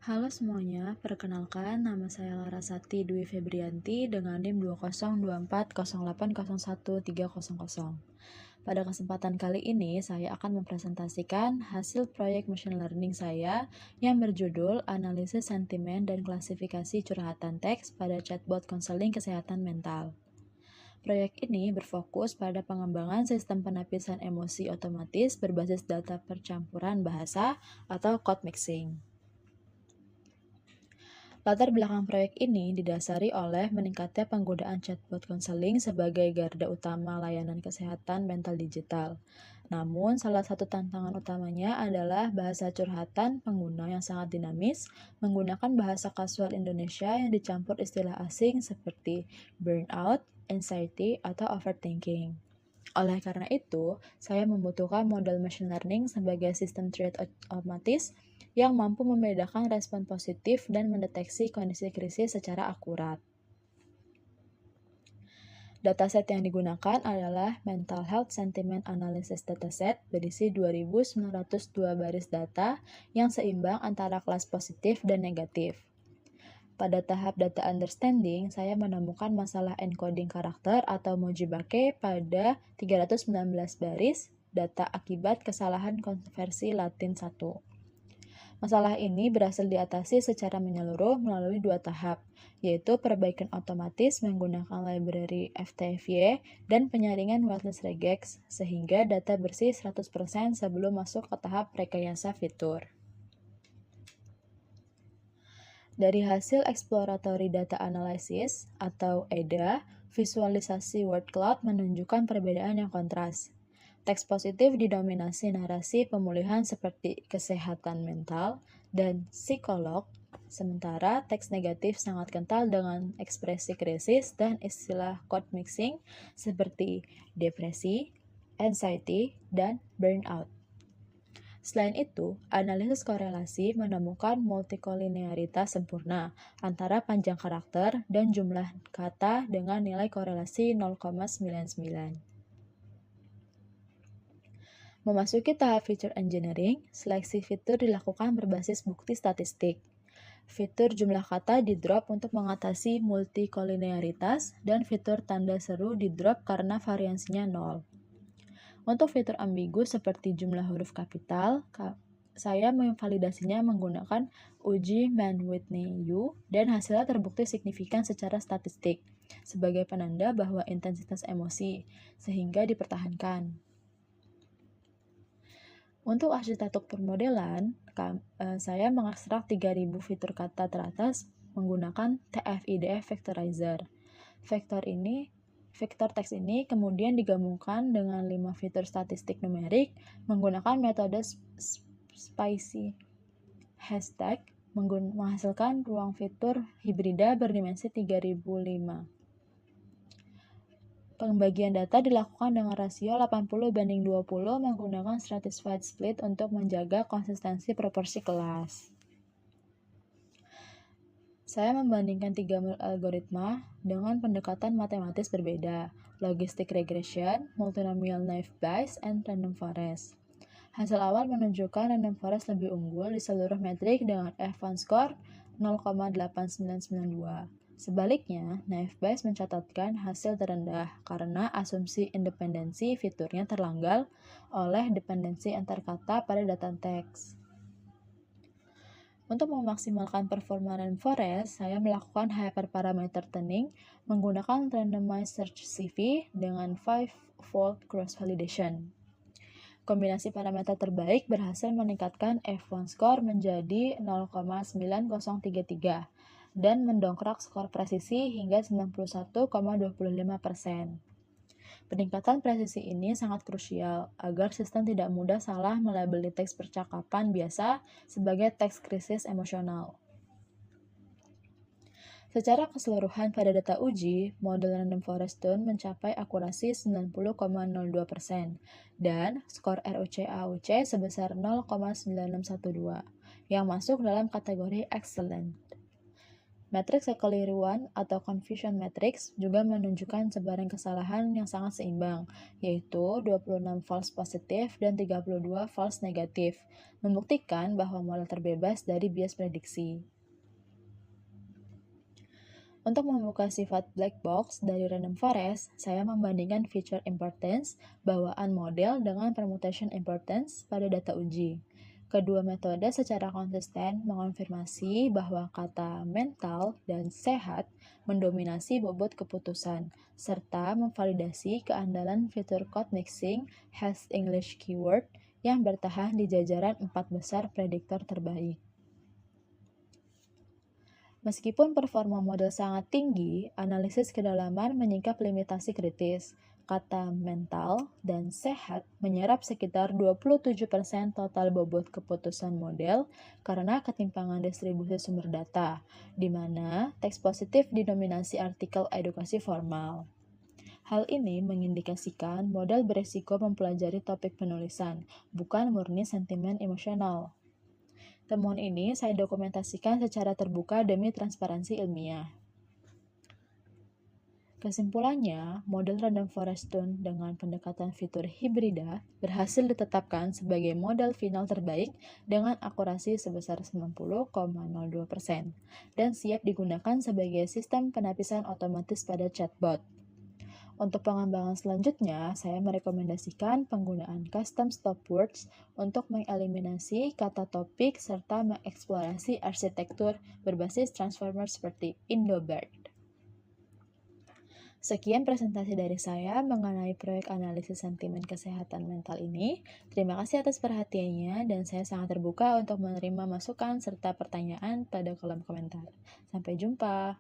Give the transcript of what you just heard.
Halo semuanya, perkenalkan nama saya Larasati Dwi Febrianti dengan NIM 202408013000. Pada kesempatan kali ini, saya akan mempresentasikan hasil proyek machine learning saya yang berjudul Analisis Sentimen dan Klasifikasi Curhatan Teks pada Chatbot Konseling Kesehatan Mental. Proyek ini berfokus pada pengembangan sistem penapisan emosi otomatis berbasis data percampuran bahasa atau code mixing. Latar belakang proyek ini didasari oleh meningkatnya penggunaan chatbot konseling sebagai garda utama layanan kesehatan mental digital. Namun, salah satu tantangan utamanya adalah bahasa curhatan pengguna yang sangat dinamis, menggunakan bahasa kasual Indonesia yang dicampur istilah asing seperti burnout, anxiety, atau overthinking. Oleh karena itu, saya membutuhkan model machine learning sebagai sistem threat otomatis yang mampu membedakan respon positif dan mendeteksi kondisi krisis secara akurat. Dataset yang digunakan adalah Mental Health Sentiment Analysis Dataset berisi 2.902 baris data yang seimbang antara kelas positif dan negatif. Pada tahap data understanding, saya menemukan masalah encoding karakter atau mojibake pada 319 baris data akibat kesalahan konversi Latin 1. Masalah ini berhasil diatasi secara menyeluruh melalui dua tahap, yaitu perbaikan otomatis menggunakan library FTFY dan penyaringan whitelist regex, sehingga data bersih 100% sebelum masuk ke tahap rekayasa fitur. Dari hasil exploratory data analysis atau EDA, visualisasi word cloud menunjukkan perbedaan yang kontras. Teks positif didominasi narasi pemulihan seperti kesehatan mental dan psikolog, sementara teks negatif sangat kental dengan ekspresi krisis dan istilah code mixing seperti depresi, anxiety, dan burnout. Selain itu, analisis korelasi menemukan multikolinearitas sempurna antara panjang karakter dan jumlah kata dengan nilai korelasi 0,99. Memasuki tahap feature engineering, seleksi fitur dilakukan berbasis bukti statistik. Fitur jumlah kata di-drop untuk mengatasi multikolinearitas dan fitur tanda seru di-drop karena variansinya 0. Untuk fitur ambigu seperti jumlah huruf kapital, saya memvalidasinya menggunakan uji Mann-Whitney U dan hasilnya terbukti signifikan secara statistik sebagai penanda bahwa intensitas emosi, sehingga dipertahankan. Untuk arsitektur permodelan, saya mengekstrak 3000 fitur kata teratas menggunakan TF-IDF Vectorizer. Vektor teks ini kemudian digabungkan dengan 5 fitur statistik numerik menggunakan metode spicy hashtag menghasilkan ruang fitur hibrida berdimensi 3005. Pembagian data dilakukan dengan rasio 80:20 menggunakan stratified split untuk menjaga konsistensi proporsi kelas. Saya membandingkan 3 algoritma dengan pendekatan matematis berbeda, logistic regression, multinomial naive Bayes, and random forest. Hasil awal menunjukkan random forest lebih unggul di seluruh metrik dengan F1 score 0,8992. Sebaliknya, naive Bayes mencatatkan hasil terendah karena asumsi independensi fiturnya terlanggar oleh dependensi antar kata pada data teks. Untuk memaksimalkan performa random forest, saya melakukan hyperparameter tuning menggunakan randomized search CV dengan 5-fold cross-validation. Kombinasi parameter terbaik berhasil meningkatkan F1 score menjadi 0,9033 dan mendongkrak skor presisi hingga 91,25%. Peningkatan presisi ini sangat krusial agar sistem tidak mudah salah melabeli teks percakapan biasa sebagai teks krisis emosional. Secara keseluruhan pada data uji, model random forest tune mencapai akurasi 90,02% dan skor ROC-AOC sebesar 0,9612 yang masuk dalam kategori excellent. Matriks kekeliruan atau confusion matrix juga menunjukkan sebaran kesalahan yang sangat seimbang, yaitu 26 false positif dan 32 false negatif, membuktikan bahwa model terbebas dari bias prediksi. Untuk membuka sifat black box dari random forest, saya membandingkan feature importance bawaan model dengan permutation importance pada data uji. Kedua metode secara konsisten mengonfirmasi bahwa kata mental dan sehat mendominasi bobot keputusan, serta memvalidasi keandalan fitur code mixing has English keyword yang bertahan di jajaran 4 besar prediktor terbaik. Meskipun performa model sangat tinggi, analisis kedalaman menyingkap limitasi kritis. Kata mental dan sehat menyerap sekitar 27% total bobot keputusan model karena ketimpangan distribusi sumber data, di mana teks positif didominasi artikel edukasi formal. Hal ini mengindikasikan model beresiko mempelajari topik penulisan, bukan murni sentimen emosional. Temuan ini saya dokumentasikan secara terbuka demi transparansi ilmiah. Kesimpulannya, model random forest tune dengan pendekatan fitur hibrida berhasil ditetapkan sebagai model final terbaik dengan akurasi sebesar 90,02% dan siap digunakan sebagai sistem penapisan otomatis pada chatbot. Untuk pengembangan selanjutnya, saya merekomendasikan penggunaan custom stop words untuk mengeliminasi kata topik serta mengeksplorasi arsitektur berbasis transformer seperti Indobird. Sekian presentasi dari saya mengenai proyek analisis sentimen kesehatan mental ini. Terima kasih atas perhatiannya dan saya sangat terbuka untuk menerima masukan serta pertanyaan pada kolom komentar. Sampai jumpa.